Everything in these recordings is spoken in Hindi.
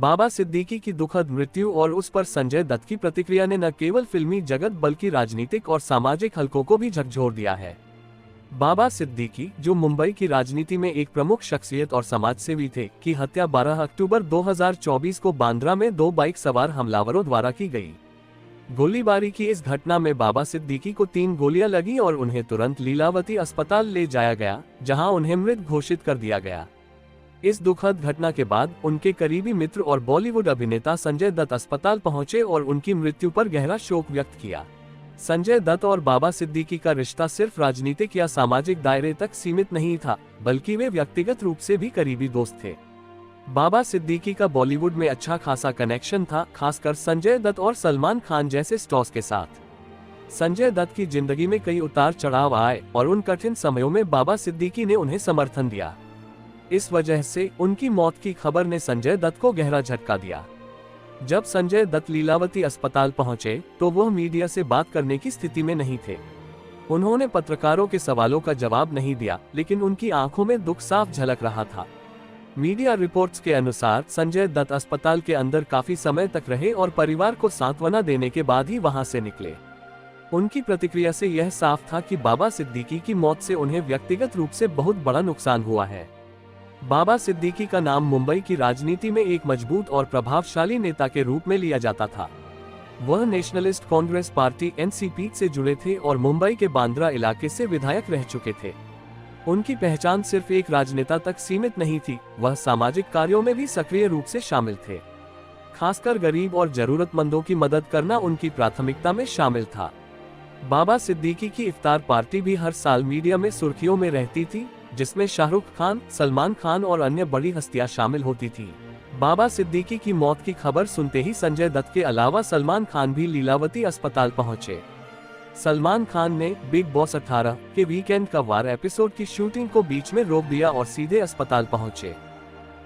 बाबा सिद्दीकी की दुखद मृत्यु और उस पर संजय दत्त की प्रतिक्रिया ने न केवल फिल्मी जगत बल्कि राजनीतिक और सामाजिक हलकों को भी झकझोर दिया है। बाबा सिद्दीकी, जो मुंबई की राजनीति में एक प्रमुख शख्सियत और समाजसेवी थे, की हत्या 12 अक्टूबर 2024 को बांद्रा में 2 बाइक सवार हमलावरों द्वारा की गई। गोलीबारी की इस घटना में बाबा सिद्दीकी को 3 गोलियां लगी और उन्हें तुरंत लीलावती अस्पताल ले जाया गया, जहां उन्हें मृत घोषित कर दिया गया। इस दुखद घटना के बाद उनके करीबी मित्र और बॉलीवुड अभिनेता संजय दत्त अस्पताल पहुंचे और उनकी मृत्यु पर गहरा शोक व्यक्त किया। संजय दत्त और बाबा सिद्दीकी का रिश्ता सिर्फ राजनीतिक या सामाजिक दायरे तक सीमित नहीं था, बल्कि वे व्यक्तिगत रूप से भी करीबी दोस्त थे। बाबा सिद्दीकी का बॉलीवुड में अच्छा खासा कनेक्शन था, खासकर संजय दत्त और सलमान खान जैसे स्टार्स के साथ। संजय दत्त की जिंदगी में कई उतार चढ़ाव आए और उन कठिन समयों में बाबा सिद्दीकी ने उन्हें समर्थन दिया। इस वजह से उनकी मौत की खबर ने संजय दत्त को गहरा झटका दिया। जब संजय दत्त लीलावती अस्पताल पहुंचे तो वह मीडिया से बात करने की स्थिति में नहीं थे। उन्होंने पत्रकारों के सवालों का जवाब नहीं दिया, लेकिन उनकी आंखों में दुख साफ झलक रहा था। मीडिया रिपोर्ट्स के अनुसार संजय दत्त अस्पताल के अंदर काफी समय तक रहे और परिवार को सांत्वना देने के बाद ही वहां से निकले। उनकी प्रतिक्रिया से यह साफ था कि बाबा सिद्दीकी की मौत से उन्हें व्यक्तिगत रूप से बहुत बड़ा नुकसान हुआ है। बाबा सिद्दीकी का नाम मुंबई की राजनीति में एक मजबूत और प्रभावशाली नेता के रूप में लिया जाता था। वह नेशनलिस्ट कांग्रेस पार्टी एनसीपी से जुड़े थे और मुंबई के बांद्रा इलाके से विधायक रह चुके थे। उनकी पहचान सिर्फ एक राजनेता तक सीमित नहीं थी, वह सामाजिक कार्यों में भी सक्रिय रूप से शामिल थे। खासकर गरीब और जरूरतमंदों की मदद करना उनकी प्राथमिकता में शामिल था। बाबा सिद्दीकी की इफ्तार पार्टी भी हर साल मीडिया में सुर्खियों में रहती थी, जिसमें शाहरुख खान, सलमान खान और अन्य बड़ी हस्तियां शामिल होती थी। बाबा सिद्दीकी की मौत की खबर सुनते ही संजय दत्त के अलावा सलमान खान भी लीलावती अस्पताल पहुंचे। सलमान खान ने बिग बॉस 18 के वीकेंड का वार एपिसोड की शूटिंग को बीच में रोक दिया और सीधे अस्पताल पहुंचे।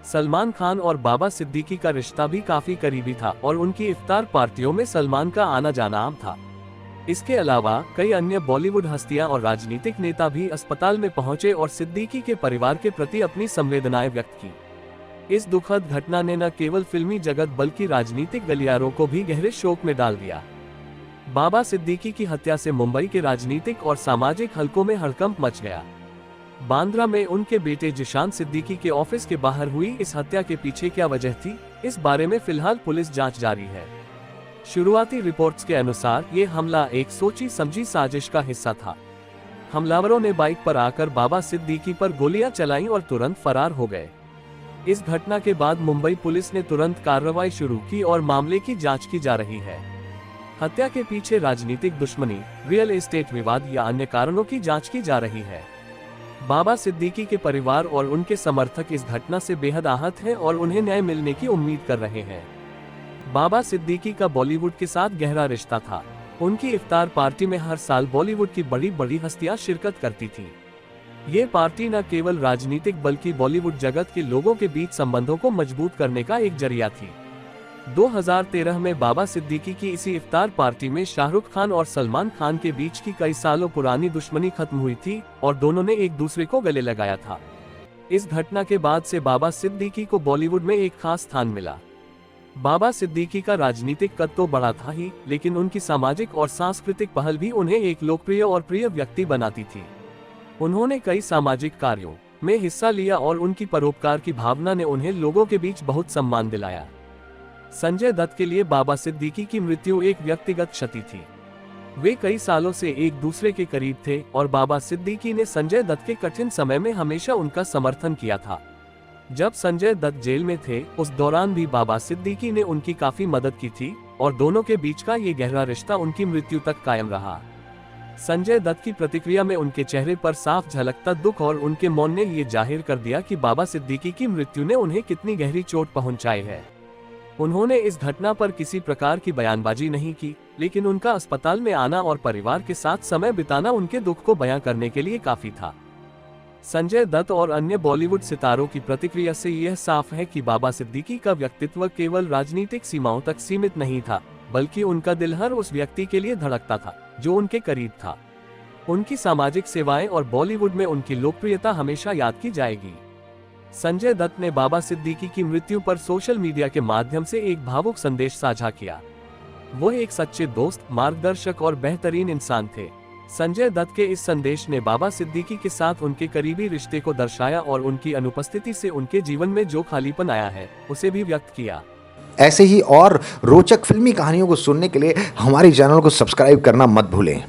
सलमान खान और बाबा सिद्दीकी का रिश्ता भी काफी करीबी था और उनकी इफ्तार पार्टियों में सलमान का आना जाना आम था। इसके अलावा कई अन्य बॉलीवुड हस्तियां और राजनीतिक नेता भी अस्पताल में पहुंचे और सिद्दीकी के परिवार के प्रति अपनी संवेदनाएं व्यक्त की। इस दुखद घटना ने न केवल फिल्मी जगत बल्कि राजनीतिक गलियारों को भी गहरे शोक में डाल दिया। बाबा सिद्दीकी की हत्या से मुंबई के राजनीतिक और सामाजिक हलकों में हड़कंप मच गया। बांद्रा में उनके बेटे जिशान सिद्दीकी के ऑफिस के बाहर हुई इस हत्या के पीछे क्या वजह थी, इस बारे में फिलहाल पुलिस जांच जारी है। शुरुआती रिपोर्ट्स के अनुसार ये हमला एक सोची समझी साजिश का हिस्सा था। हमलावरों ने बाइक पर आकर बाबा सिद्दीकी पर गोलियां चलाईं और तुरंत फरार हो गए। इस घटना के बाद मुंबई पुलिस ने तुरंत कार्रवाई शुरू की और मामले की जांच की जा रही है। हत्या के पीछे राजनीतिक दुश्मनी, रियल एस्टेट विवाद या अन्य कारणों की जांच की जा रही है। बाबा सिद्दीकी के परिवार और उनके समर्थक इस घटना से बेहद आहत हैं और उन्हें न्याय मिलने की उम्मीद कर रहे हैं। बाबा सिद्दीकी का बॉलीवुड के साथ गहरा रिश्ता था। उनकी इफ्तार पार्टी में हर साल बॉलीवुड की बड़ी बड़ी हस्तियां शिरकत करती थीं। ये पार्टी न केवल राजनीतिक बल्कि बॉलीवुड जगत के लोगों के बीच संबंधों को मजबूत करने का एक जरिया थी। 2013 में बाबा सिद्दीकी की इसी इफ्तार पार्टी में शाहरुख खान और सलमान खान के बीच की कई सालों पुरानी दुश्मनी खत्म हुई थी और दोनों ने एक दूसरे को गले लगाया था। इस घटना के बाद से बाबा सिद्दीकी को बॉलीवुड में एक खास स्थान मिला। बाबा सिद्दीकी का राजनीतिक कद तो बड़ा था ही, लेकिन उनकी सामाजिक और सांस्कृतिक पहल भी उन्हें एक लोकप्रिय और प्रिय व्यक्ति बनाती थी। उन्होंने कई सामाजिक कार्यों में हिस्सा लिया और उनकी परोपकार की भावना ने उन्हें लोगों के बीच बहुत सम्मान दिलाया। संजय दत्त के लिए बाबा सिद्दीकी की मृत्यु एक व्यक्तिगत क्षति थी। वे कई सालों से एक दूसरे के करीब थे और बाबा सिद्दीकी ने संजय दत्त के कठिन समय में हमेशा उनका समर्थन किया था। जब संजय दत्त जेल में थे, उस दौरान भी बाबा सिद्दीकी ने उनकी काफी मदद की थी और दोनों के बीच का ये गहरा रिश्ता उनकी मृत्यु तक कायम रहा। संजय दत्त की प्रतिक्रिया में उनके चेहरे पर साफ झलकता दुख और उनके मौन ने ये जाहिर कर दिया कि बाबा सिद्दीकी की मृत्यु ने उन्हें कितनी गहरी चोट पहुंचाई है। उन्होंने इस घटना पर किसी प्रकार की बयानबाजी नहीं की, लेकिन उनका अस्पताल में आना और परिवार के साथ समय बिताना उनके दुख को बयां करने के लिए काफी था। संजय दत्त और अन्य बॉलीवुड सितारों की प्रतिक्रिया से यह साफ है कि बाबा सिद्दीकी का व्यक्तित्व केवल राजनीतिक सीमाओं तक सीमित नहीं था, बल्कि उनका दिल हर उस व्यक्ति के लिए धड़कता था जो उनके करीब था। उनकी सामाजिक सेवाएं और बॉलीवुड में उनकी लोकप्रियता हमेशा याद की जाएगी। संजय दत्त ने बाबा सिद्दीकी की मृत्यु पर सोशल मीडिया के माध्यम से एक भावुक संदेश साझा किया। वो एक सच्चे दोस्त, मार्गदर्शक और बेहतरीन इंसान थे। संजय दत्त के इस संदेश ने बाबा सिद्दीकी के साथ उनके करीबी रिश्ते को दर्शाया और उनकी अनुपस्थिति से उनके जीवन में जो खालीपन आया है उसे भी व्यक्त किया। ऐसे ही और रोचक फिल्मी कहानियों को सुनने के लिए हमारे चैनल को सब्सक्राइब करना मत भूलें।